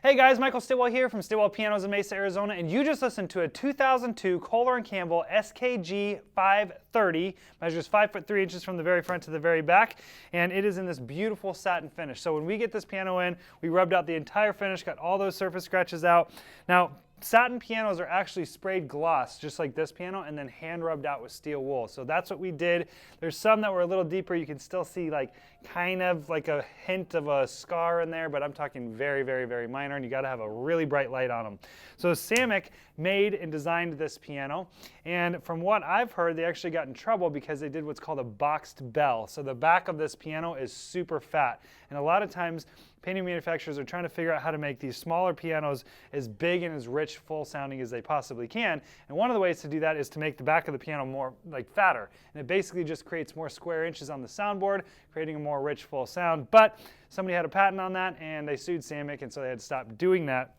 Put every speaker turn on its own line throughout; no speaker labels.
Hey guys, Michael Stillwell here from Stillwell Pianos in Mesa, Arizona, and you just listened to a 2002 Kohler & Campbell SKG 530. Measures 5'3" from the very front to the very back, and it is in this beautiful satin finish. So when we get this piano in, we rubbed out the entire finish, got all those surface scratches out. Now, satin pianos are actually sprayed gloss, just like this piano, and then hand rubbed out with steel wool. So that's what we did. There's some that were a little deeper. You can still see like kind of like a hint of a scar in there, but I'm talking very, very, very minor, and you got to have a really bright light on them. So Samick made and designed this piano, and from what I've heard, they actually got in trouble because they did what's called a boxed bell. So the back of this piano is super fat, and a lot of times painting manufacturers are trying to figure out how to make these smaller pianos as big and as rich, full sounding as they possibly can. And one of the ways to do that is to make the back of the piano more like fatter. And it basically just creates more square inches on the soundboard, creating a more rich, full sound. But somebody had a patent on that and they sued Samick, and so they had to stop doing that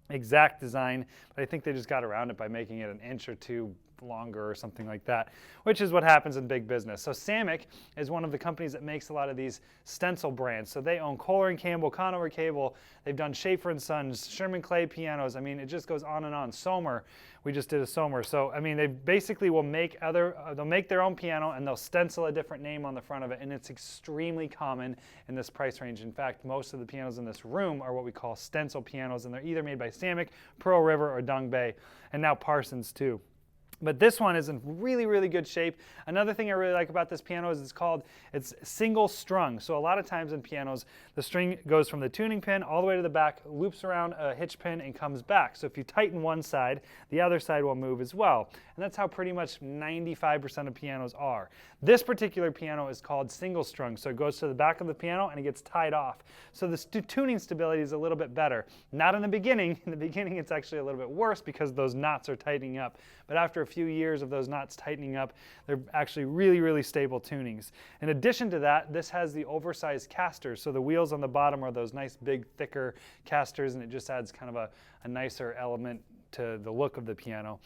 exact design. But I think they just got around it by making it an inch or two longer or something like that, which is what happens in big business. So Samick is one of the companies that makes a lot of these stencil brands. So they own Kohler & Campbell, Conover Cable, they've done Schaefer & Sons, Sherman Clay pianos. I mean, it just goes on and on. Sommer, we just did a Sommer. So I mean, they basically will make they'll make their own piano and they'll stencil a different name on the front of it, and it's extremely common in this price range. In fact, most of the pianos in this room are what we call stencil pianos, and they're either made by Samick, Pearl River, or Dongbei, and now Parsons too. But this one is in really, really good shape. Another thing I really like about this piano is it's single strung. So a lot of times in pianos, the string goes from the tuning pin all the way to the back, loops around a hitch pin, and comes back. So if you tighten one side, the other side will move as well. And that's how pretty much 95% of pianos are. This particular piano is called single strung. So it goes to the back of the piano and it gets tied off. So the tuning stability is a little bit better. Not in the beginning. In the beginning, it's actually a little bit worse because those knots are tightening up. But after a few years of those knots tightening up, they're actually really, really stable tunings. In addition to that, this has the oversized casters. So the wheels on the bottom are those nice big thicker casters, and it just adds kind of a nicer element to the look of the piano.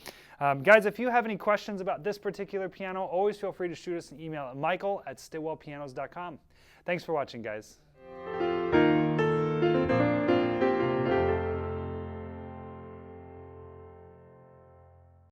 Guys, if you have any questions about this particular piano, always feel free to shoot us an email at michael@stillwellpianos.com. Thanks for watching, guys.